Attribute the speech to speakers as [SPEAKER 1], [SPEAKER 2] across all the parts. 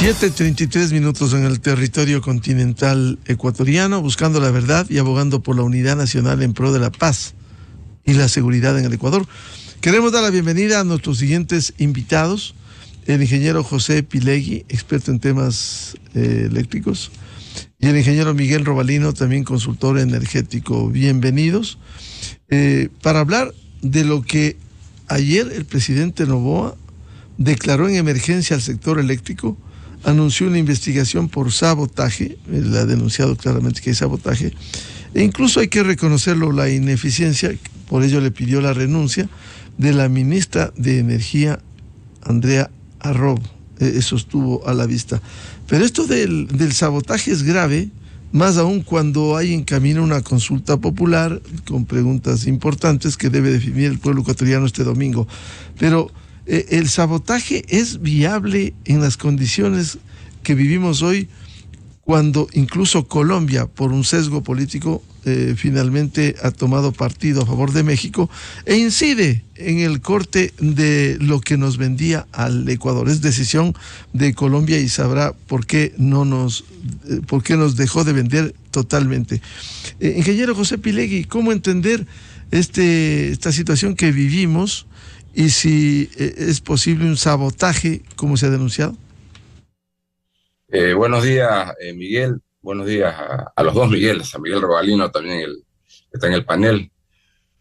[SPEAKER 1] 7:33 en el territorio continental ecuatoriano, buscando la verdad y abogando por la unidad nacional en pro de la paz y la seguridad en el Ecuador. Queremos dar la bienvenida a nuestros siguientes invitados: el ingeniero José Pilegui, experto en temas eléctricos, y el ingeniero Miguel Robalino, también consultor energético. Bienvenidos para hablar de lo que ayer el presidente Noboa declaró en emergencia al sector eléctrico. Anunció una investigación por sabotaje, él ha denunciado claramente que hay sabotaje, e incluso hay que reconocerlo, la ineficiencia, por ello le pidió la renuncia de la ministra de Energía, Andrea Arrobo. Eso estuvo a la vista. Pero esto del sabotaje es grave, más aún cuando hay en camino una consulta popular con preguntas importantes que debe definir el pueblo ecuatoriano este domingo. Pero ¿el sabotaje es viable en las condiciones que vivimos hoy, cuando incluso Colombia, por un sesgo político, finalmente ha tomado partido a favor de México e incide en el corte de lo que nos vendía al Ecuador? Es decisión de Colombia y sabrá por qué nos dejó de vender totalmente. Ingeniero José Pilegui, ¿cómo entender esta situación que vivimos? Y si es posible un sabotaje, como se ha denunciado.
[SPEAKER 2] Buenos días, Miguel. Buenos días a los dos Migueles, a Miguel Robalino también, que está en el panel.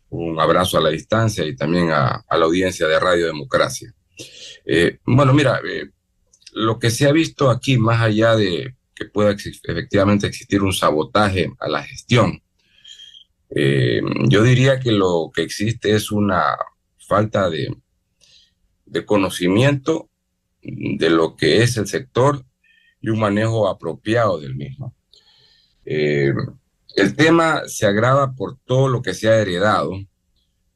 [SPEAKER 2] Un abrazo a la distancia y también a la audiencia de Radio Democracia. Bueno, mira, lo que se ha visto aquí, más allá de que pueda efectivamente existir un sabotaje a la gestión, yo diría que lo que existe es una falta de conocimiento de lo que es el sector y un manejo apropiado del mismo. El tema se agrava por todo lo que se ha heredado,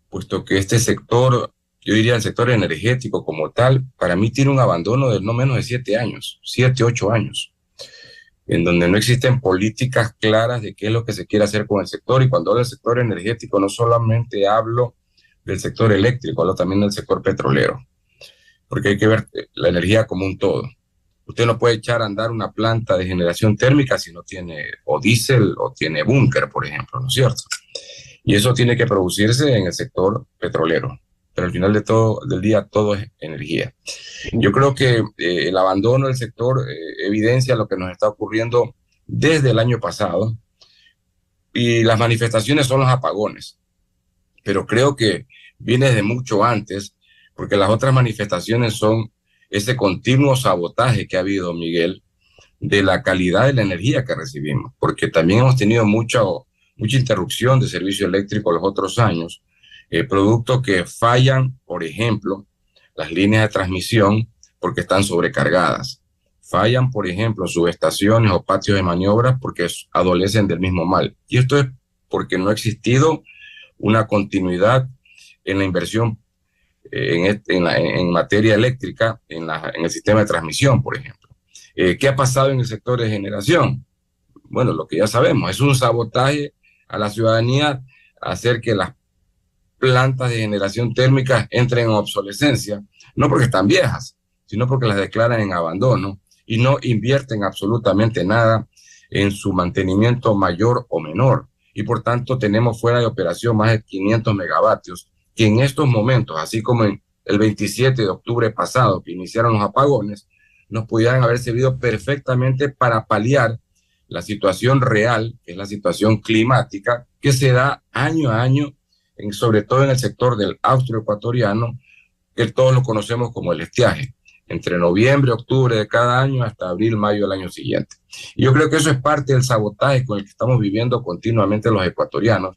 [SPEAKER 2] puesto que este sector, yo diría el sector energético como tal, para mí tiene un abandono de no menos de 7 años, 7, 8 años, en donde no existen políticas claras de qué es lo que se quiere hacer con el sector. Y cuando hablo del sector energético, no solamente hablo del sector eléctrico, hablo también del sector petrolero, porque hay que ver la energía como un todo. Usted no puede echar a andar una planta de generación térmica si no tiene o diésel o tiene búnker, por ejemplo, ¿no es cierto? Y eso tiene que producirse en el sector petrolero, pero al final del día todo es energía. Yo creo que el abandono del sector evidencia lo que nos está ocurriendo desde el año pasado, y las manifestaciones son los apagones, pero creo que viene de mucho antes, porque las otras manifestaciones son ese continuo sabotaje que ha habido, Miguel, de la calidad de la energía que recibimos, porque también hemos tenido mucha interrupción de servicio eléctrico los otros años, producto que fallan, por ejemplo, las líneas de transmisión porque están sobrecargadas. Fallan, por ejemplo, subestaciones o patios de maniobras porque adolecen del mismo mal. Y esto es porque no ha existido una continuidad en la inversión en materia eléctrica, en el sistema de transmisión, por ejemplo. ¿Qué ha pasado en el sector de generación? Bueno, lo que ya sabemos, es un sabotaje a la ciudadanía, hacer que las plantas de generación térmica entren en obsolescencia, no porque están viejas, sino porque las declaran en abandono y no invierten absolutamente nada en su mantenimiento mayor o menor. Y por tanto tenemos fuera de operación más de 500 megavatios que en estos momentos, así como en el 27 de octubre pasado que iniciaron los apagones, nos pudieran haber servido perfectamente para paliar la situación real, que es la situación climática, que se da año a año, sobre todo en el sector del austroecuatoriano, que todos lo conocemos como el estiaje, entre noviembre, octubre de cada año hasta abril, mayo del año siguiente. Y yo creo que eso es parte del sabotaje con el que estamos viviendo continuamente los ecuatorianos,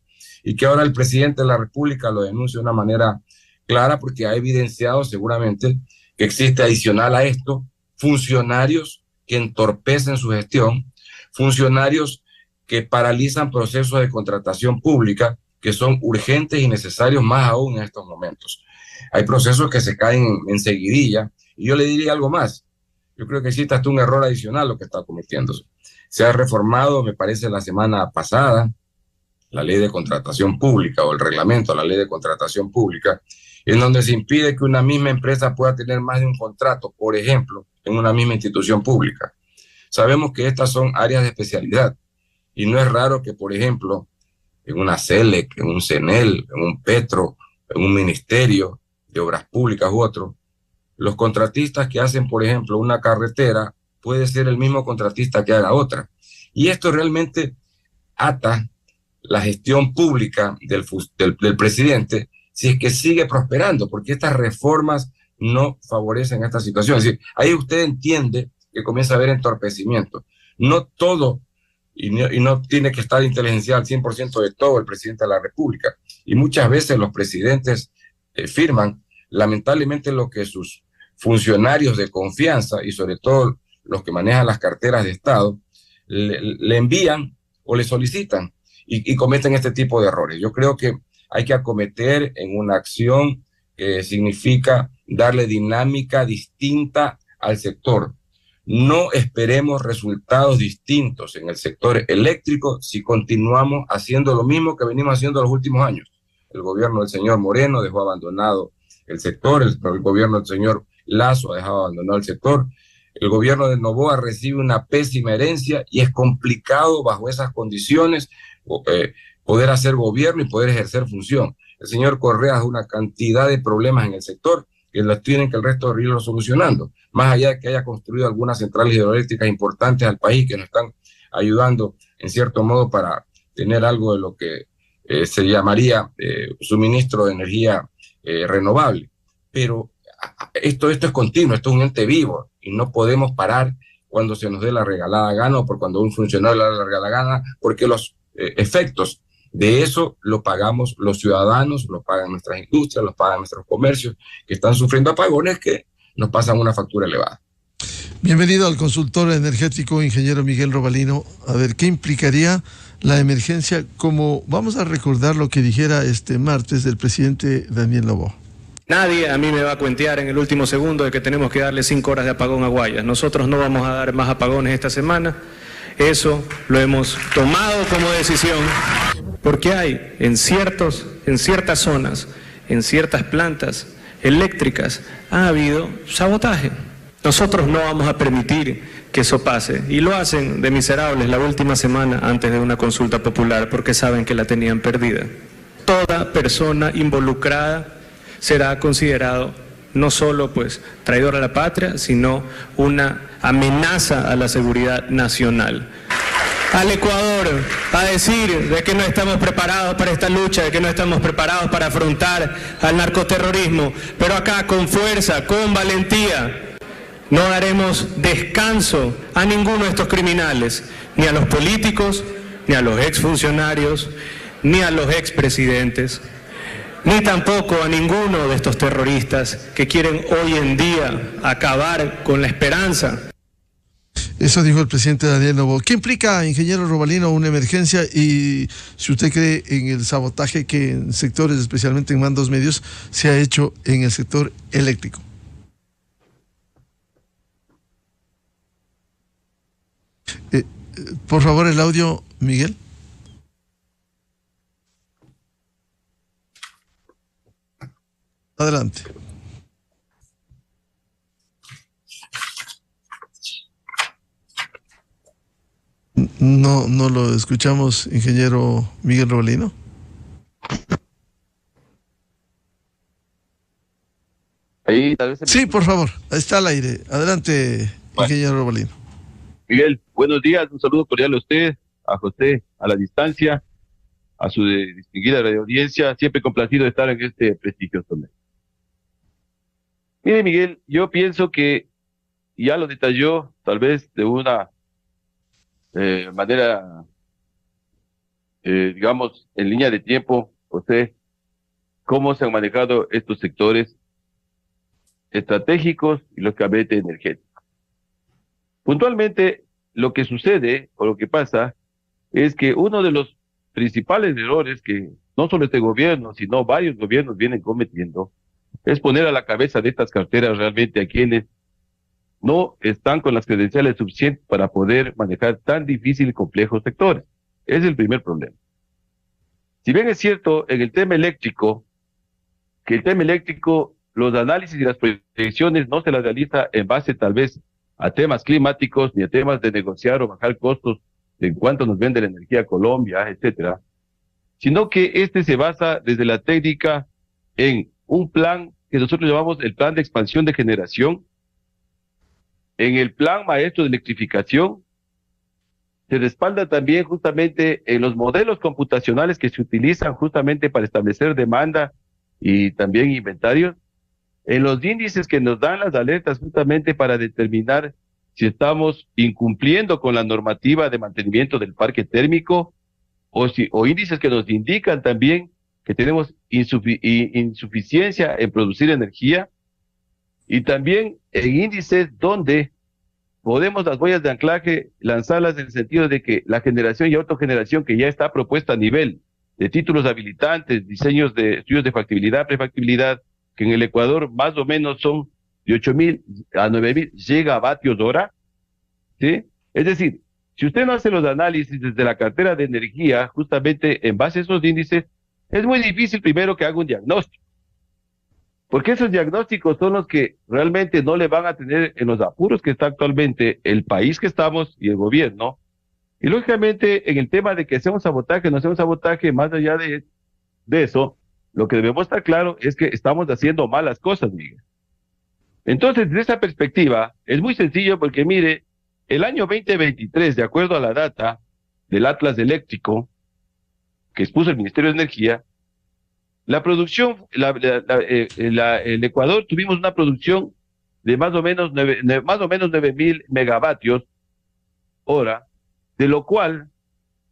[SPEAKER 2] y que ahora el presidente de la República lo denuncia de una manera clara, porque ha evidenciado seguramente que existe, adicional a esto, funcionarios que entorpecen su gestión, funcionarios que paralizan procesos de contratación pública que son urgentes y necesarios más aún en estos momentos. Hay procesos que se caen en seguidilla, y yo le diría algo más. Yo creo que existe hasta un error adicional lo que está cometiéndose. Se ha reformado, me parece, la semana pasada, la ley de contratación pública o el reglamento a la ley de contratación pública, en donde se impide que una misma empresa pueda tener más de un contrato, por ejemplo, en una misma institución pública. Sabemos que estas son áreas de especialidad y no es raro que, por ejemplo, en una CELEC, en un CENEL, en un Petro, en un ministerio de obras públicas u otro, los contratistas que hacen, por ejemplo, una carretera puede ser el mismo contratista que haga otra. Y esto realmente ata la gestión pública del presidente si es que sigue prosperando, porque estas reformas no favorecen esta situación. Es decir, ahí usted entiende que comienza a haber entorpecimiento. No todo, y no tiene que estar inteligencial al 100% de todo el presidente de la República. Y muchas veces los presidentes firman, lamentablemente, lo que sus funcionarios de confianza y sobre todo los que manejan las carteras de Estado le envían o le solicitan y cometen este tipo de errores. Yo creo que hay que acometer en una acción que significa darle dinámica distinta al sector. No esperemos resultados distintos en el sector eléctrico si continuamos haciendo lo mismo que venimos haciendo los últimos años. El gobierno del señor Moreno dejó abandonado el sector, el gobierno del señor Lasso ha dejado abandonado el sector, el gobierno de Noboa recibe una pésima herencia y es complicado bajo esas condiciones poder hacer gobierno y poder ejercer función. El señor Correa da una cantidad de problemas en el sector que los tienen que el resto de irlo solucionando, más allá de que haya construido algunas centrales hidroeléctricas importantes al país que nos están ayudando en cierto modo para tener algo de lo que se llamaría suministro de energía renovable. Pero esto es continuo, esto es un ente vivo y no podemos parar cuando se nos dé la regalada gana o por cuando un funcionario le da la regalada gana, porque los efectos de eso lo pagamos los ciudadanos, lo pagan nuestras industrias, lo pagan nuestros comercios que están sufriendo apagones que nos pasan una factura elevada.
[SPEAKER 1] Bienvenido al consultor energético, ingeniero Miguel Robalino. A ver, ¿qué implicaría la emergencia? Como vamos a recordar lo que dijera este martes el presidente Daniel Noboa.
[SPEAKER 3] Nadie a mí me va a cuentear en el último segundo de que tenemos que darle 5 horas de apagón a Guayas. Nosotros no vamos a dar más apagones esta semana. Eso lo hemos tomado como decisión porque hay en ciertas zonas, en ciertas plantas eléctricas, ha habido sabotaje. Nosotros no vamos a permitir que eso pase y lo hacen de miserables la última semana antes de una consulta popular porque saben que la tenían perdida. Toda persona involucrada será considerado no solo traidor a la patria, sino una amenaza a la seguridad nacional. Al Ecuador a decir de que no estamos preparados para esta lucha, de que no estamos preparados para afrontar al narcoterrorismo, pero acá con fuerza, con valentía, no daremos descanso a ninguno de estos criminales, ni a los políticos, ni a los exfuncionarios, ni a los expresidentes, ni tampoco a ninguno de estos terroristas que quieren hoy en día acabar con la esperanza.
[SPEAKER 1] Eso dijo el presidente Daniel Noboa. ¿Qué implica, ingeniero Robalino, una emergencia? Y si usted cree en el sabotaje que en sectores, especialmente en mandos medios, se ha hecho en el sector eléctrico. Por favor, el audio, Miguel. Adelante. No lo escuchamos, ingeniero Miguel Robalino.
[SPEAKER 4] Ahí, tal vez
[SPEAKER 1] sí, por favor, está al aire. Adelante, ingeniero Robalino.
[SPEAKER 4] Miguel, buenos días, un saludo cordial a usted, a José, a la distancia, a su distinguida radioaudiencia, siempre complacido de estar en este prestigioso medio. Mire, Miguel, yo pienso que ya lo detalló, tal vez de una manera, digamos, en línea de tiempo, José, cómo se han manejado estos sectores estratégicos y los gabinetes energéticos. Puntualmente, lo que sucede o lo que pasa es que uno de los principales errores que no solo este gobierno, sino varios gobiernos vienen cometiendo es poner a la cabeza de estas carteras realmente a quienes no están con las credenciales suficientes para poder manejar tan difíciles y complejos sectores. Ese es el primer problema. Si bien es cierto, en el tema eléctrico, que el tema eléctrico, los análisis y las proyecciones no se las realiza en base tal vez a temas climáticos ni a temas de negociar o bajar costos de en cuánto nos vende la energía a Colombia, etcétera, sino que este se basa desde la técnica en un plan que nosotros llamamos el plan de expansión de generación, en el plan maestro de electrificación, se respalda también justamente en los modelos computacionales que se utilizan justamente para establecer demanda y también inventarios, en los índices que nos dan las alertas justamente para determinar si estamos incumpliendo con la normativa de mantenimiento del parque térmico, o índices que nos indican también que tenemos insuficiencia en producir energía, y también en índices donde podemos las huellas de anclaje lanzarlas en el sentido de que la generación y autogeneración que ya está propuesta a nivel de títulos habilitantes, diseños de estudios de factibilidad, prefactibilidad, que en el Ecuador más o menos son de 8.000 a 9.000 gigavatios hora, ¿sí? Es decir, si usted no hace los análisis desde la cartera de energía, justamente en base a esos índices, es muy difícil primero que haga un diagnóstico. Porque esos diagnósticos son los que realmente no le van a tener en los apuros que está actualmente el país que estamos y el gobierno. Y lógicamente en el tema de que sea un sabotaje, no sea un sabotaje, más allá de eso, lo que debemos estar claro es que estamos haciendo malas cosas, Miguel. Entonces, desde esa perspectiva, es muy sencillo porque mire, el año 2023, de acuerdo a la data del Atlas Eléctrico que expuso el Ministerio de Energía, la producción, el Ecuador tuvimos una producción de más o menos 9.000 megavatios hora, de lo cual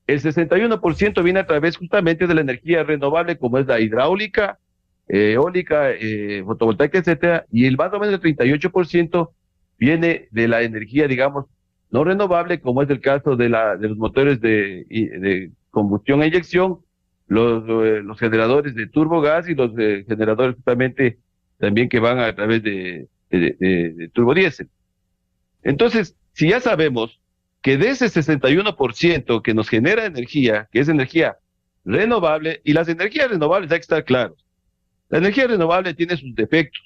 [SPEAKER 4] el 61% viene a través justamente de la energía renovable, como es la hidráulica, eólica, fotovoltaica, etcétera, y el más o menos el 38% viene de la energía, digamos, no renovable, como es el caso de los motores de combustión e inyección, los generadores de turbogás y los generadores justamente también que van a través de turbodiesel. Entonces, si ya sabemos que de ese 61% que nos genera energía, que es energía renovable, y las energías renovables hay que estar claros, la energía renovable tiene sus defectos,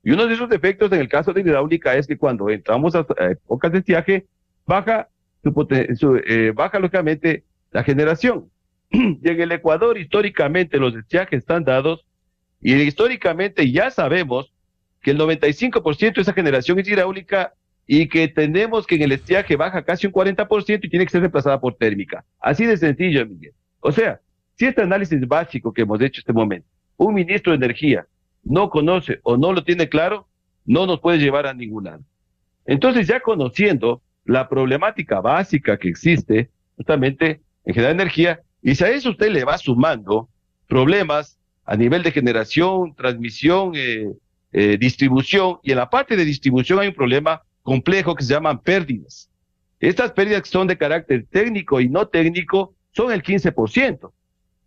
[SPEAKER 4] y uno de esos defectos en el caso de la hidráulica es que cuando entramos a épocas de estiaje, baja lógicamente la generación. Y en el Ecuador, históricamente, los estiajes están dados, y históricamente ya sabemos que el 95% de esa generación es hidráulica, y que tenemos que en el estiaje baja casi un 40% y tiene que ser reemplazada por térmica. Así de sencillo, Miguel. O sea, si este análisis básico que hemos hecho en este momento, un ministro de Energía no conoce o no lo tiene claro, no nos puede llevar a ningún lado. Entonces, ya conociendo la problemática básica que existe justamente en generar energía, y si a eso usted le va sumando problemas a nivel de generación, transmisión, distribución, y en la parte de distribución hay un problema complejo que se llaman pérdidas. Estas pérdidas que son de carácter técnico y no técnico son el 15%.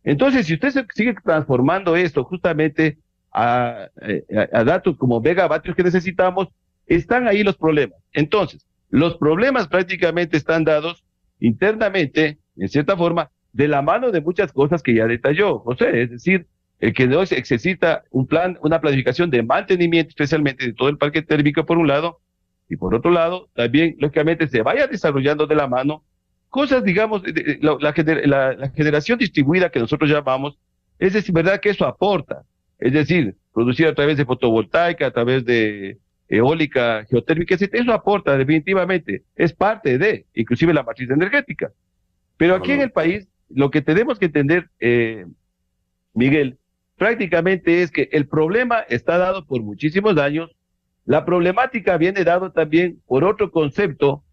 [SPEAKER 4] Entonces, si usted sigue transformando esto justamente a datos como megavatios que necesitamos, están ahí los problemas. Entonces, los problemas prácticamente están dados internamente, en cierta forma, de la mano de muchas cosas que ya detalló José, es decir, el que no necesita una planificación de mantenimiento, especialmente de todo el parque térmico por un lado, y por otro lado, también, lógicamente, se vaya desarrollando de la mano cosas, digamos, la generación distribuida que nosotros llamamos, es decir, verdad que eso aporta, es decir, producir a través de fotovoltaica, a través de eólica, geotérmica, eso aporta definitivamente, es parte de, inclusive la matriz energética. Pero aquí en el país, lo que tenemos que entender, Miguel, prácticamente es que el problema está dado por muchísimos años. La problemática viene dado también por otro concepto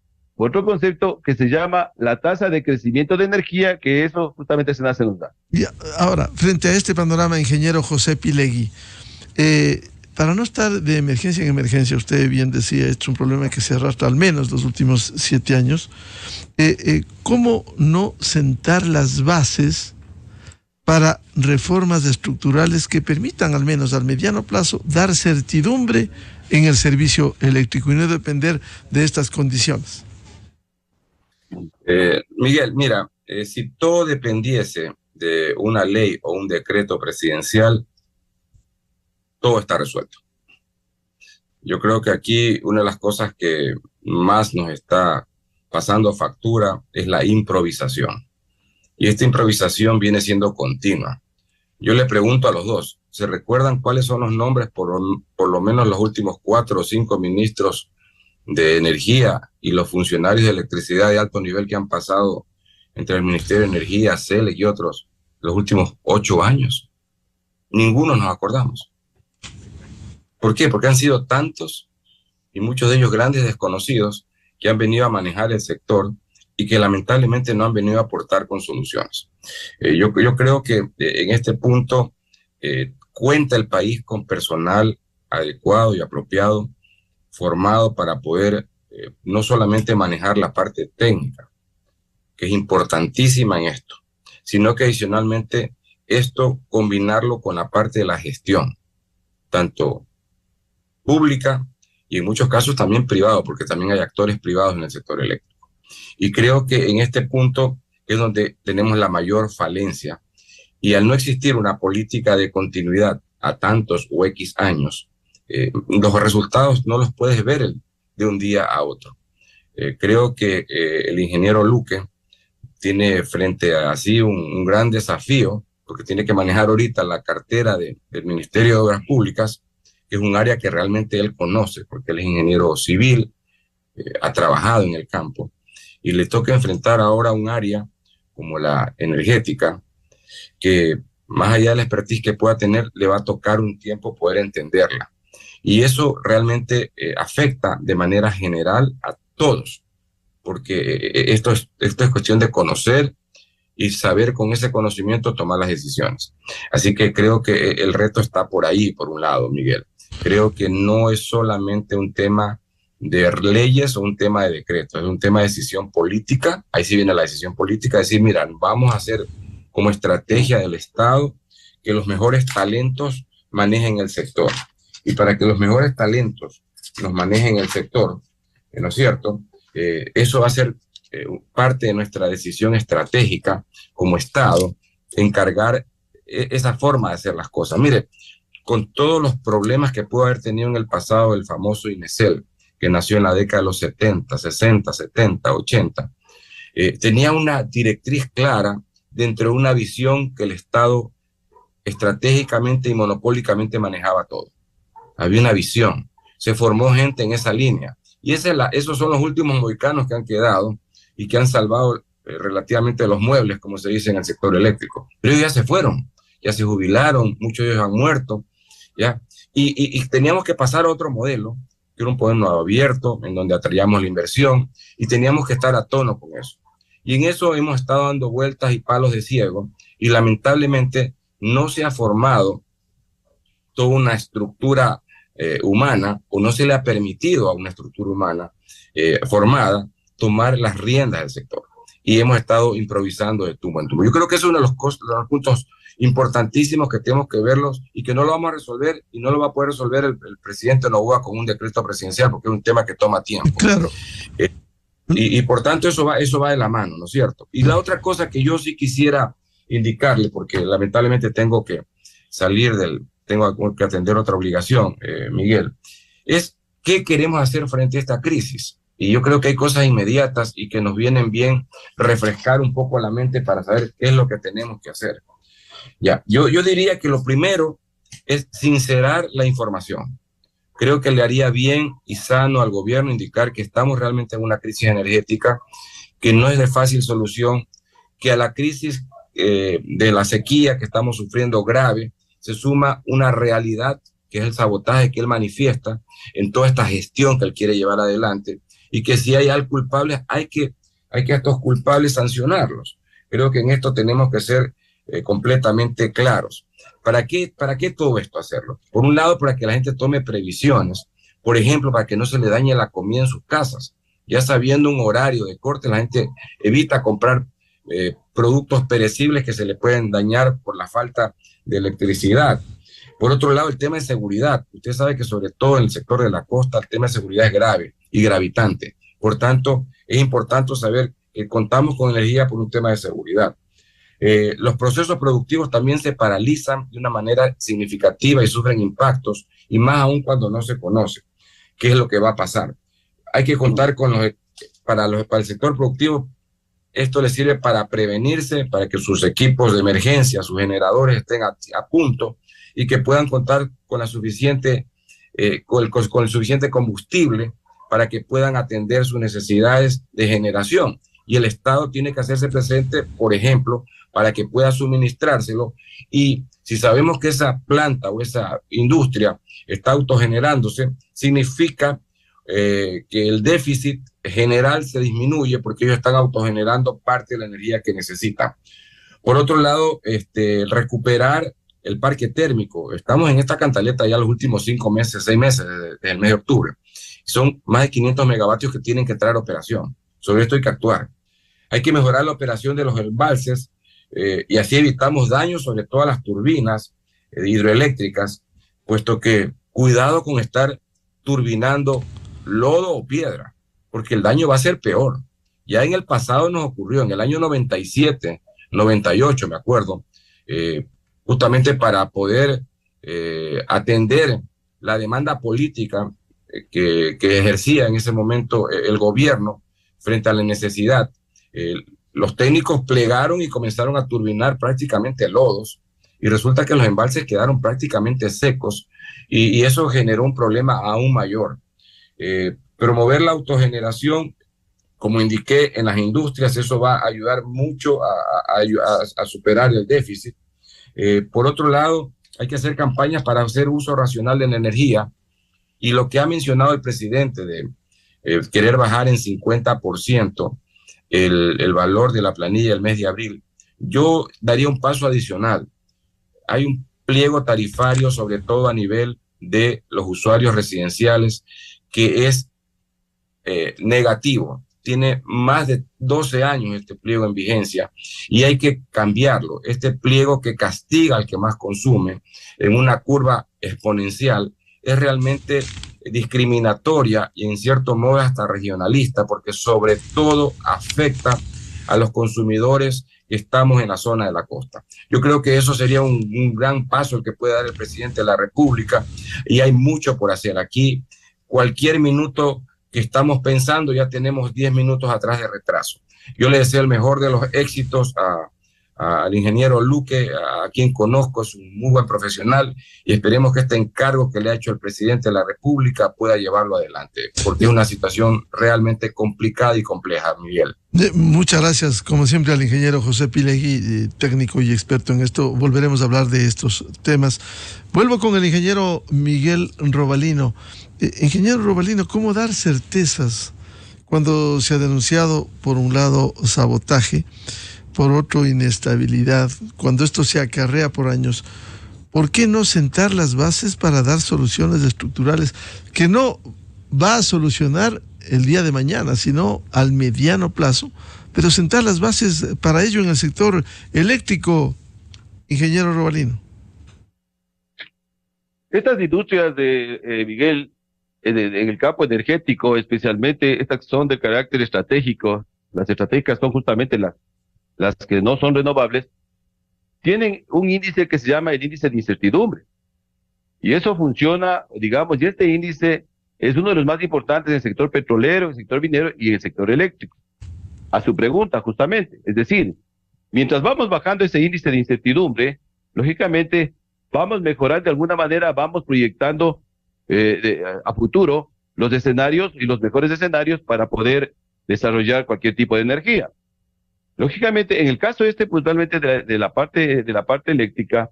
[SPEAKER 4] que se llama la tasa de crecimiento de energía, que eso justamente se nace en los datos.
[SPEAKER 1] Ahora, frente a este panorama, ingeniero José Pilegui, para no estar de emergencia en emergencia, usted bien decía, es un problema que se arrastra al menos los últimos 7 años, ¿cómo no sentar las bases para reformas estructurales que permitan, al menos al mediano plazo, dar certidumbre en el servicio eléctrico y no depender de estas condiciones?
[SPEAKER 2] Miguel, mira, si todo dependiese de una ley o un decreto presidencial, todo está resuelto. Yo creo que aquí una de las cosas que más nos está pasando factura es la improvisación. Y esta improvisación viene siendo continua. Yo le pregunto a los dos, ¿se recuerdan cuáles son los nombres por lo menos los últimos 4 o 5 ministros de energía y los funcionarios de electricidad de alto nivel que han pasado entre el Ministerio de Energía, CELEC y otros los últimos 8 años? Ninguno nos acordamos. ¿Por qué? Porque han sido tantos y muchos de ellos grandes desconocidos que han venido a manejar el sector y que lamentablemente no han venido a aportar con soluciones. Yo creo que en este punto cuenta el país con personal adecuado y apropiado, formado para poder no solamente manejar la parte técnica, que es importantísima en esto, sino que adicionalmente esto combinarlo con la parte de la gestión, tanto pública y en muchos casos también privado, porque también hay actores privados en el sector eléctrico. Y creo que en este punto es donde tenemos la mayor falencia. Y al no existir una política de continuidad a tantos o X años, los resultados no los puedes ver de un día a otro. Creo que el ingeniero Luque tiene frente a sí un gran desafío, porque tiene que manejar ahorita la cartera del Ministerio de Obras Públicas, que es un área que realmente él conoce, porque él es ingeniero civil, ha trabajado en el campo, y le toca enfrentar ahora un área como la energética, que más allá de la expertise que pueda tener, le va a tocar un tiempo poder entenderla. Y eso realmente afecta de manera general a todos, porque esto es cuestión de conocer y saber con ese conocimiento tomar las decisiones. Así que creo que el reto está por ahí, por un lado, Miguel. Creo que no es solamente un tema de leyes o un tema de decretos, es un tema de decisión política. Ahí sí viene la decisión política, decir, mira, vamos a hacer como estrategia del Estado que los mejores talentos manejen el sector. Y para que los mejores talentos los manejen el sector, ¿no es cierto? Eso va a ser parte de nuestra decisión estratégica como Estado, encargar esa forma de hacer las cosas. Mire, con todos los problemas que pudo haber tenido en el pasado el famoso INESEL, que nació en la década de los 70, 60, 70, 80, tenía una directriz clara dentro de una visión que el Estado estratégicamente y monopólicamente manejaba todo. Había una visión, se formó gente en esa línea, y esos son los últimos mohicanos que han quedado y que han salvado relativamente los muebles, como se dice en el sector eléctrico. Pero ellos ya se fueron, ya se jubilaron, muchos de ellos han muerto, ¿ya? Y teníamos que pasar a otro modelo, que era un modelo abierto, en donde atraíamos la inversión, y teníamos que estar a tono con eso. Y en eso hemos estado dando vueltas y palos de ciego, y lamentablemente no se ha formado toda una estructura humana, o no se le ha permitido a una estructura humana formada tomar las riendas del sector. Y hemos estado improvisando de tumbo en tumbo. Yo creo que eso es uno de los puntos importantísimos que tenemos que verlos y que no lo vamos a resolver, y no lo va a poder resolver el presidente Noboa con un decreto presidencial, porque es un tema que toma tiempo.
[SPEAKER 1] Claro.
[SPEAKER 2] Y por tanto eso va de la mano, ¿no es cierto? Y la otra cosa que yo sí quisiera indicarle, porque lamentablemente tengo que tengo que atender otra obligación, Miguel, es qué queremos hacer frente a esta crisis. Y yo creo que hay cosas inmediatas y que nos vienen bien refrescar un poco la mente para saber qué es lo que tenemos que hacer. Ya, yo diría que lo primero es sincerar la información. Creo que le haría bien y sano al gobierno indicar que estamos realmente en una crisis energética, que no es de fácil solución, que a la crisis de la sequía que estamos sufriendo grave se suma una realidad que es el sabotaje que él manifiesta en toda esta gestión que él quiere llevar adelante, y que si hay algo culpable, hay que a estos culpables sancionarlos. Creo que en esto tenemos que ser completamente claros. ¿Para qué todo esto hacerlo? Por un lado, para que la gente tome previsiones, por ejemplo, para que no se le dañe la comida en sus casas. Ya sabiendo un horario de corte, la gente evita comprar productos perecibles que se le pueden dañar por la falta de electricidad. Por otro lado, el tema de seguridad. Usted sabe que sobre todo en el sector de la costa el tema de seguridad es grave y gravitante. Por tanto, es importante saber que contamos con energía por un tema de seguridad. Los procesos productivos también se paralizan de una manera significativa y sufren impactos, y más aún cuando no se conoce qué es lo que va a pasar. Hay que contar con para el sector productivo. Esto les sirve para prevenirse, para que sus equipos de emergencia, sus generadores estén a punto y que puedan contar con la suficiente, con el suficiente combustible para que puedan atender sus necesidades de generación. Y el Estado tiene que hacerse presente, por ejemplo, para que pueda suministrárselo. Y si sabemos que esa planta o esa industria está autogenerándose, significa que el déficit general se disminuye porque ellos están autogenerando parte de la energía que necesitan. Por otro lado, recuperar el parque térmico. Estamos en esta cantaleta ya los últimos 5 meses, 6 meses, desde el mes de octubre. Son más de 500 megavatios que tienen que entrar a operación. Sobre esto hay que actuar. Hay que mejorar la operación de los embalses y así evitamos daños sobre todas las turbinas hidroeléctricas, puesto que cuidado con estar turbinando lodo o piedra, porque el daño va a ser peor. Ya en el pasado nos ocurrió, en el año 97, 98, me acuerdo, justamente para poder atender la demanda política que ejercía en ese momento el gobierno frente a la necesidad. Los técnicos plegaron y comenzaron a turbinar prácticamente lodos, y resulta que los embalses quedaron prácticamente secos, y eso generó un problema aún mayor. Promover la autogeneración, como indiqué, en las industrias, eso va a ayudar mucho a superar el déficit. Por otro lado, hay que hacer campañas para hacer uso racional de la energía, y lo que ha mencionado el presidente de querer bajar en 50% el valor de la planilla el mes de abril, yo daría un paso adicional. Hay un pliego tarifario, sobre todo a nivel de los usuarios residenciales, que es negativo. Tiene más de 12 años este pliego en vigencia y hay que cambiarlo. Este pliego que castiga al que más consume en una curva exponencial es realmente discriminatoria y en cierto modo hasta regionalista, porque sobre todo afecta a los consumidores que estamos en la zona de la costa. Yo creo que eso sería un gran paso el que puede dar el presidente de la República, y hay mucho por hacer aquí. Cualquier minuto que estamos pensando ya tenemos 10 minutos atrás de retraso. Yo le deseo el mejor de los éxitos al ingeniero Luque, a quien conozco, es un muy buen profesional, y esperemos que este encargo que le ha hecho el presidente de la República pueda llevarlo adelante, porque es una situación realmente complicada y compleja, Miguel.
[SPEAKER 1] Muchas gracias, como siempre, al ingeniero José Pilegui, técnico y experto en esto. Volveremos a hablar de estos temas. Vuelvo con el ingeniero Miguel Robalino. Ingeniero Robalino, ¿cómo dar certezas cuando se ha denunciado, por un lado, sabotaje, por otro, inestabilidad, cuando esto se acarrea por años? ¿Por qué no sentar las bases para dar soluciones estructurales que no va a solucionar el día de mañana, sino al mediano plazo, pero sentar las bases para ello en el sector eléctrico, ingeniero Robalino?
[SPEAKER 4] Estas industrias Miguel, en el campo energético, especialmente estas son de carácter estratégico, las estratégicas son justamente las que no son renovables, tienen un índice que se llama el índice de incertidumbre. Y eso funciona, digamos, y este índice es uno de los más importantes en el sector petrolero, en el sector minero y en el sector eléctrico. A su pregunta, justamente, es decir, mientras vamos bajando ese índice de incertidumbre, lógicamente vamos mejorando de alguna manera, vamos proyectando a futuro los escenarios y los mejores escenarios para poder desarrollar cualquier tipo de energía. Lógicamente, en el caso puntualmente de la parte eléctrica,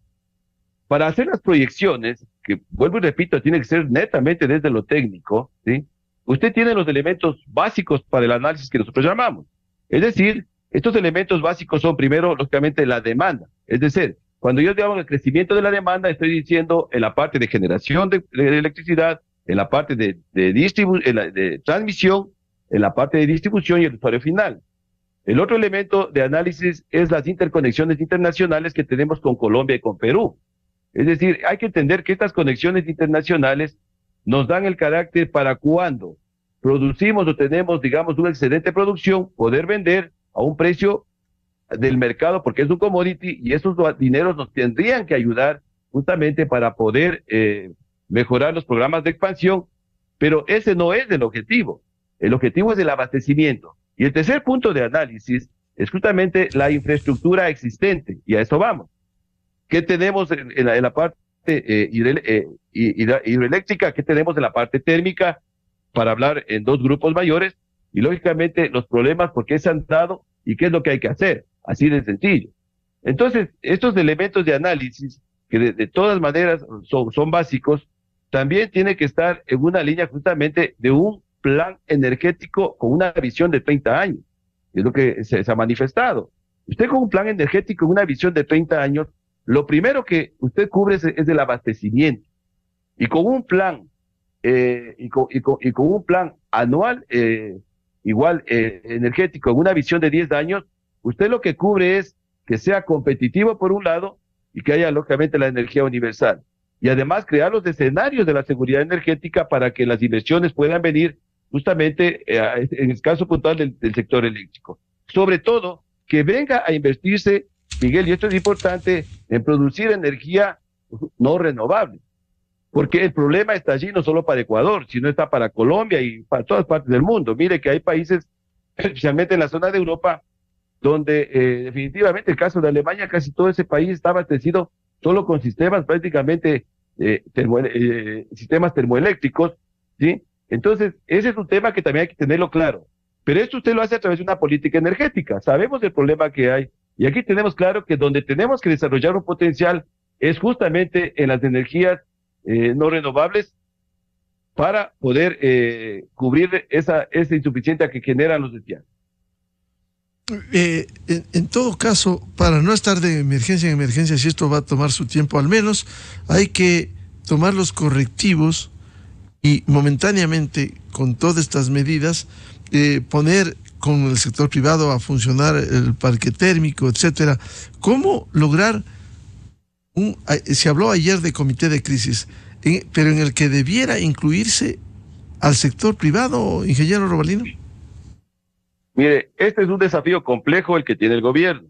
[SPEAKER 4] para hacer las proyecciones, que vuelvo y repito, tiene que ser netamente desde lo técnico, ¿sí? Usted tiene los elementos básicos para el análisis que nosotros llamamos. Es decir, estos elementos básicos son primero, lógicamente, la demanda. Es decir, cuando yo digo el crecimiento de la demanda, estoy diciendo en la parte de generación de electricidad, en la parte de transmisión, en la parte de distribución y el usuario final. El otro elemento de análisis es las interconexiones internacionales que tenemos con Colombia y con Perú. Es decir, hay que entender que estas conexiones internacionales nos dan el carácter para cuando producimos o tenemos, digamos, un excedente de producción, poder vender a un precio del mercado porque es un commodity y esos dineros nos tendrían que ayudar justamente para poder mejorar los programas de expansión, pero ese no es el objetivo. El objetivo es el abastecimiento. Y el tercer punto de análisis es justamente la infraestructura existente, y a eso vamos. ¿Qué tenemos en la parte hidroeléctrica? ¿Qué tenemos en la parte térmica? Para hablar en dos grupos mayores, y lógicamente los problemas, por qué se han dado y qué es lo que hay que hacer, así de sencillo. Entonces, estos elementos de análisis, que de todas maneras son básicos, también tiene que estar en una línea justamente de un plan energético con una visión de 30 años. Es lo que se ha manifestado. Usted con un plan energético, una visión de 30 años, lo primero que usted cubre es el abastecimiento. Y con un plan, y con un plan anual, energético, en una visión de 10 años, usted lo que cubre es que sea competitivo por un lado y que haya lógicamente la energía universal. Y además crear los escenarios de la seguridad energética para que las inversiones puedan venir justamente en el caso puntual del sector eléctrico. Sobre todo, que venga a invertirse, Miguel, y esto es importante, en producir energía no renovable. Porque el problema está allí no solo para Ecuador, sino está para Colombia y para todas partes del mundo. Mire que hay países, especialmente en la zona de Europa, donde definitivamente el caso de Alemania, casi todo ese país está abastecido solo con sistemas prácticamente sistemas termoeléctricos, ¿sí? Entonces, ese es un tema que también hay que tenerlo claro. Pero esto usted lo hace a través de una política energética. Sabemos el problema que hay y aquí tenemos claro que donde tenemos que desarrollar un potencial es justamente en las energías no renovables para poder cubrir esa insuficiencia que generan los desviados.
[SPEAKER 1] En todo caso, para no estar de emergencia en emergencia, si esto va a tomar su tiempo, al menos hay que tomar los correctivos y momentáneamente, con todas estas medidas, poner con el sector privado a funcionar el parque térmico, etcétera. ¿Cómo lograr se habló ayer de comité de crisis, pero en el que debiera incluirse al sector privado, ingeniero Robalino?
[SPEAKER 4] Mire, este es un desafío complejo el que tiene el gobierno.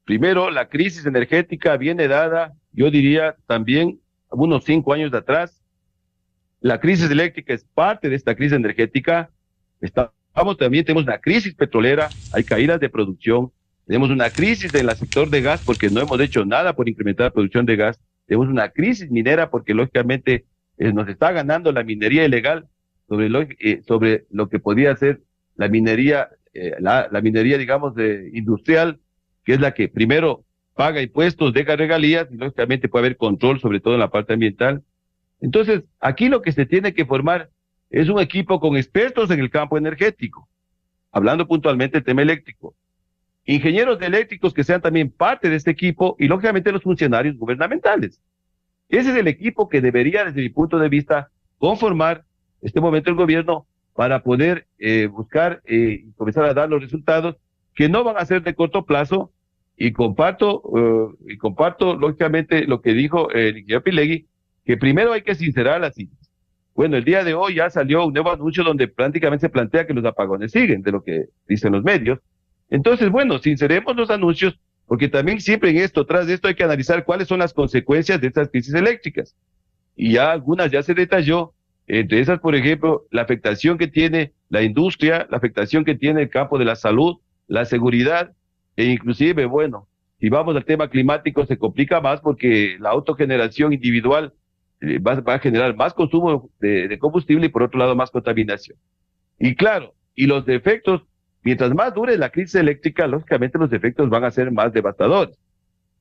[SPEAKER 4] Primero, la crisis energética viene dada, yo diría, también unos 5 años de atrás. La crisis eléctrica es parte de esta crisis energética. También tenemos una crisis petrolera, hay caídas de producción, tenemos una crisis en el sector de gas porque no hemos hecho nada por incrementar la producción de gas, tenemos una crisis minera porque lógicamente nos está ganando la minería ilegal sobre lo que podría ser la minería, la minería, digamos, industrial, que es la que primero paga impuestos, deja regalías y lógicamente puede haber control, sobre todo en la parte ambiental. Entonces, aquí lo que se tiene que formar es un equipo con expertos en el campo energético, hablando puntualmente del tema eléctrico. Ingenieros eléctricos que sean también parte de este equipo y lógicamente los funcionarios gubernamentales. Ese es el equipo que debería, desde mi punto de vista, conformar este momento el gobierno para poder buscar y comenzar a dar los resultados que no van a ser de corto plazo. Y comparto lógicamente lo que dijo el ingeniero Pilegui, que primero hay que sincerar las cifras. Bueno, el día de hoy ya salió un nuevo anuncio donde prácticamente se plantea que los apagones siguen, de lo que dicen los medios. Entonces, bueno, sinceremos los anuncios, porque también siempre tras de esto hay que analizar cuáles son las consecuencias de estas crisis eléctricas. Y ya algunas ya se detalló, entre esas, por ejemplo, la afectación que tiene la industria, la afectación que tiene el campo de la salud, la seguridad, e inclusive, bueno, si vamos al tema climático se complica más porque la autogeneración individual va a generar más consumo de combustible y por otro lado más contaminación. Y claro, y los efectos, mientras más dure la crisis eléctrica, lógicamente los efectos van a ser más devastadores.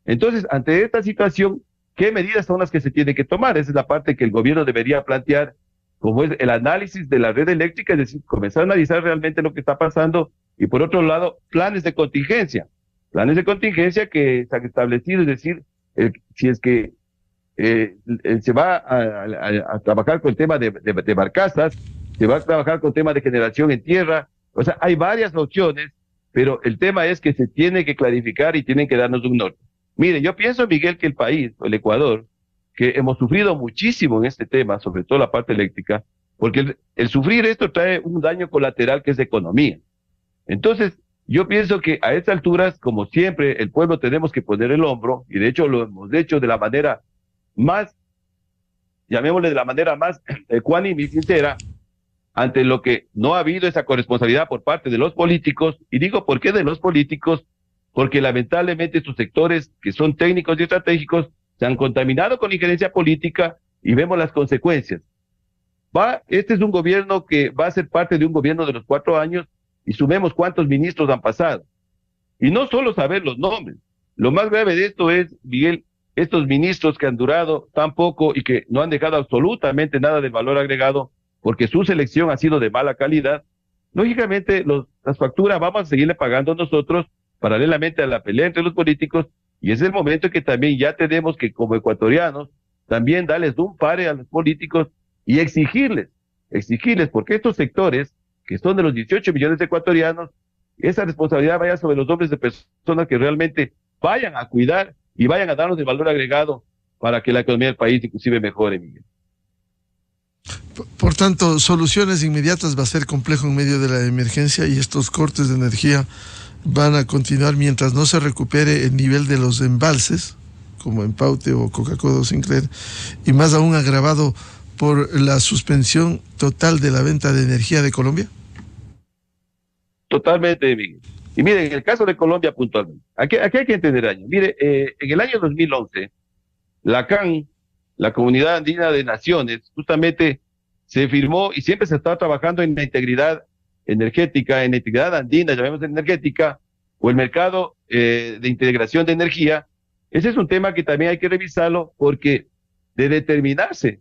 [SPEAKER 4] Entonces, ante esta situación, ¿qué medidas son las que se tienen que tomar? Esa es la parte que el gobierno debería plantear, como es el análisis de la red eléctrica, es decir, comenzar a analizar realmente lo que está pasando y por otro lado, planes de contingencia que se han establecido, es decir, si es que se va a trabajar con el tema de barcazas, se va a trabajar con temas de generación en tierra, o sea, hay varias opciones, pero el tema es que se tiene que clarificar y tienen que darnos un norte. Mire, yo pienso, Miguel, que el país, el Ecuador, que hemos sufrido muchísimo en este tema, sobre todo la parte eléctrica, porque el sufrir esto trae un daño colateral que es de economía. Entonces, Yo pienso que a estas alturas, como siempre, el pueblo tenemos que poner el hombro, y de hecho lo hemos hecho de la manera más, llamémosle de la manera más ecuánime y sincera, ante lo que no ha habido esa corresponsabilidad por parte de los políticos. Y digo, ¿por qué de los políticos? Porque lamentablemente estos sectores que son técnicos y estratégicos se han contaminado con injerencia política y vemos las consecuencias. Este es un gobierno que va a ser parte de un gobierno de los 4 años, y sumemos cuántos ministros han pasado. Y no solo saber los nombres. Lo más grave de esto es, Miguel, estos ministros que han durado tan poco y que no han dejado absolutamente nada de valor agregado, porque su selección ha sido de mala calidad. Lógicamente, las facturas vamos a seguirle pagando nosotros, paralelamente a la pelea entre los políticos, y es el momento en que también ya tenemos que, como ecuatorianos, también darles un pare a los políticos y exigirles, porque estos sectores, que son de los 18 millones de ecuatorianos, esa responsabilidad vaya sobre los hombres de personas que realmente vayan a cuidar y vayan a darnos el valor agregado para que la economía del país inclusive mejore, Miguel.
[SPEAKER 1] Por tanto, soluciones inmediatas va a ser complejo en medio de la emergencia, y estos cortes de energía van a continuar mientras no se recupere el nivel de los embalses, como en Paute o Coca-Cola o Sinclair, y más aún agravado por la suspensión total de la venta de energía de Colombia.
[SPEAKER 4] Totalmente, Miguel. Y mire, en el caso de Colombia puntualmente, aquí hay que entender algo. Mire, en el año 2011, la CAN, la Comunidad Andina de Naciones, justamente se firmó y siempre se está trabajando en la integridad energética, en la integridad andina, llamemos energética, o el mercado de integración de energía. Ese es un tema que también hay que revisarlo, porque de determinarse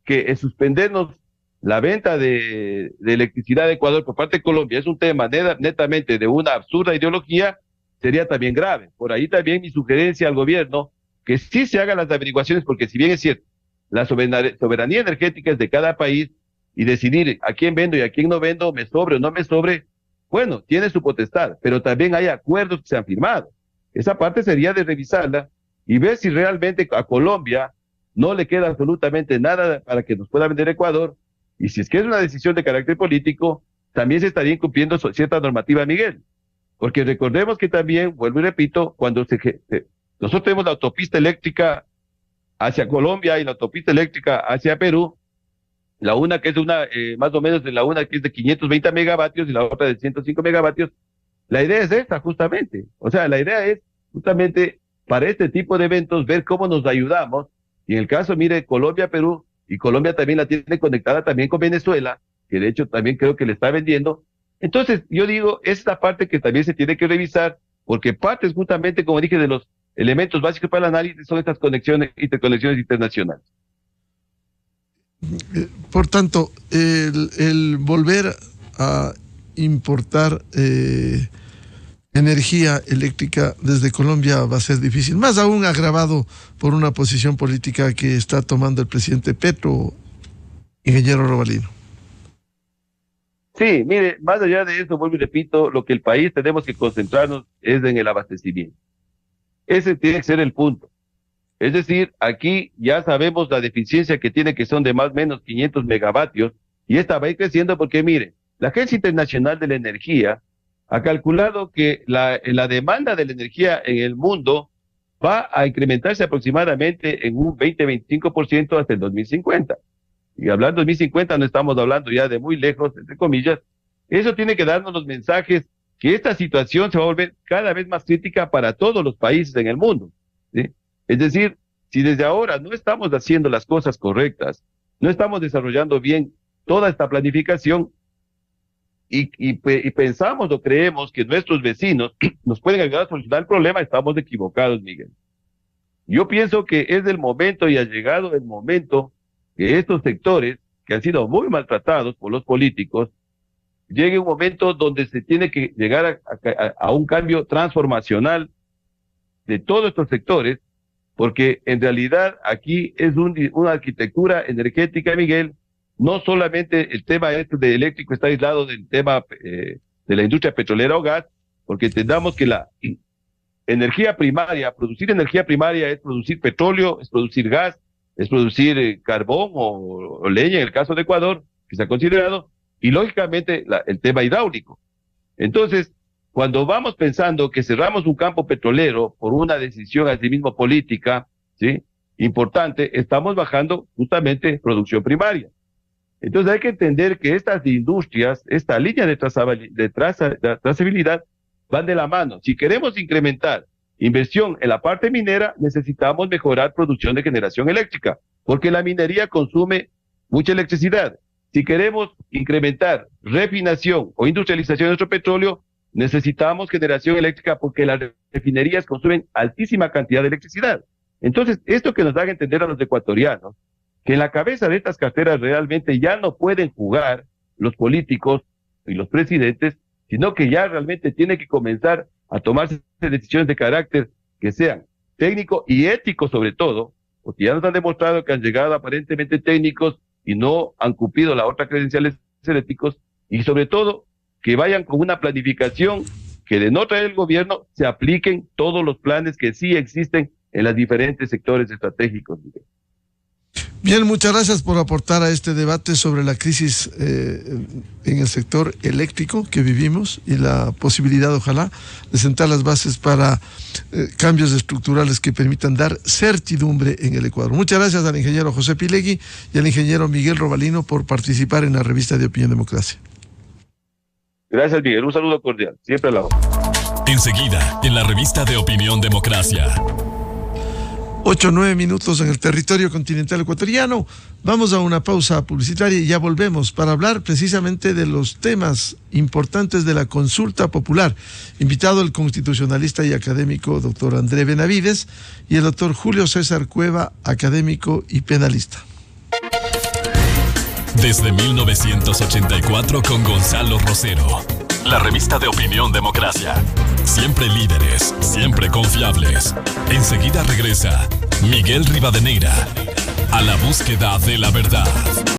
[SPEAKER 4] que suspendernos la venta de electricidad de Ecuador por parte de Colombia es un tema netamente de una absurda ideología, sería también grave. Por ahí también mi sugerencia al gobierno, que sí se hagan las averiguaciones, porque si bien es cierto, la soberanía energética es de cada país, y decidir a quién vendo y a quién no vendo, me sobre o no me sobre, bueno, tiene su potestad, pero también hay acuerdos que se han firmado. Esa parte sería de revisarla y ver si realmente a Colombia no le queda absolutamente nada para que nos pueda vender Ecuador, y si es que es una decisión de carácter político, también se estaría incumpliendo cierta normativa, Miguel. Porque recordemos que también, vuelvo y repito, cuando nosotros tenemos la autopista eléctrica hacia Colombia y la autopista eléctrica hacia Perú, la una que es más o menos de la una que es de 520 megavatios y la otra de 105 megavatios, la idea es esta justamente. O sea, la idea es justamente para este tipo de eventos ver cómo nos ayudamos, y en el caso, mire, Colombia-Perú, y Colombia también la tiene conectada también con Venezuela, que de hecho también creo que le está vendiendo. Entonces, yo digo, esta parte que también se tiene que revisar, porque parte es justamente, como dije, de los elementos básicos para el análisis son estas interconexiones internacionales.
[SPEAKER 1] Por tanto, el volver a importar energía eléctrica desde Colombia va a ser difícil, más aún agravado por una posición política que está tomando el presidente Petro, ingeniero Robalino.
[SPEAKER 4] Sí, mire, más allá de eso, vuelvo y repito, lo que el país tenemos que concentrarnos es en el abastecimiento. Ese tiene que ser el punto. Es decir, aquí ya sabemos la deficiencia que tiene, que son de más o menos 500 megavatios, y esta va a ir creciendo porque, mire, la Agencia Internacional de la Energía ha calculado que la demanda de la energía en el mundo va a incrementarse aproximadamente en un 20-25% hasta el 2050. Y hablando de 2050 no estamos hablando ya de muy lejos, entre comillas. Eso tiene que darnos los mensajes que esta situación se va a volver cada vez más crítica para todos los países en el mundo, ¿sí? Es decir, si desde ahora no estamos haciendo las cosas correctas, no estamos desarrollando bien toda esta planificación, y pensamos o creemos que nuestros vecinos nos pueden ayudar a solucionar el problema, estamos equivocados, Miguel. Yo pienso que es el momento, y ha llegado el momento, que estos sectores que han sido muy maltratados por los políticos, llegue un momento donde se tiene que llegar a un cambio transformacional de todos estos sectores, porque en realidad aquí es una arquitectura energética, Miguel. No solamente el tema de eléctrico está aislado del tema de la industria petrolera o gas, porque entendamos que la energía primaria, producir energía primaria es producir petróleo, es producir gas, es producir carbón o leña, en el caso de Ecuador, que se ha considerado, y lógicamente el tema hidráulico. Entonces, cuando vamos pensando que cerramos un campo petrolero por una decisión asimismo política, ¿sí?, importante, estamos bajando justamente producción primaria. Entonces hay que entender que estas industrias, esta línea de trazabilidad van de la mano. Si queremos incrementar inversión en la parte minera, necesitamos mejorar producción de generación eléctrica, porque la minería consume mucha electricidad. Si queremos incrementar refinación o industrialización de nuestro petróleo, necesitamos generación eléctrica porque las refinerías consumen altísima cantidad de electricidad. Entonces, esto que nos da a entender a los ecuatorianos, que en la cabeza de estas carteras realmente ya no pueden jugar los políticos y los presidentes, sino que ya realmente tiene que comenzar a tomarse decisiones de carácter que sean técnico y ético sobre todo, porque ya nos han demostrado que han llegado aparentemente técnicos y no han cumplido la otra credenciales éticos, y sobre todo que vayan con una planificación que de no traer el gobierno se apliquen todos los planes que sí existen en los diferentes sectores estratégicos.
[SPEAKER 1] Bien, muchas gracias por aportar a este debate sobre la crisis en el sector eléctrico que vivimos y la posibilidad, ojalá, de sentar las bases para cambios estructurales que permitan dar certidumbre en el Ecuador. Muchas gracias al ingeniero José Pilegui y al ingeniero Miguel Robalino por participar en la revista de Opinión Democracia.
[SPEAKER 4] Gracias, Miguel. Un saludo cordial. Siempre a la hora.
[SPEAKER 5] Enseguida, en la revista de Opinión Democracia.
[SPEAKER 1] 8 o 9 minutos en el territorio continental ecuatoriano. Vamos a una pausa publicitaria y ya volvemos para hablar precisamente de los temas importantes de la consulta popular. Invitado el constitucionalista y académico doctor André Benavides y el doctor Julio César Cueva, académico y penalista.
[SPEAKER 5] Desde 1984 con Gonzalo Rosero. La revista de Opinión Democracia. Siempre líderes, siempre confiables. Enseguida regresa Miguel Rivadeneira a la búsqueda de la verdad.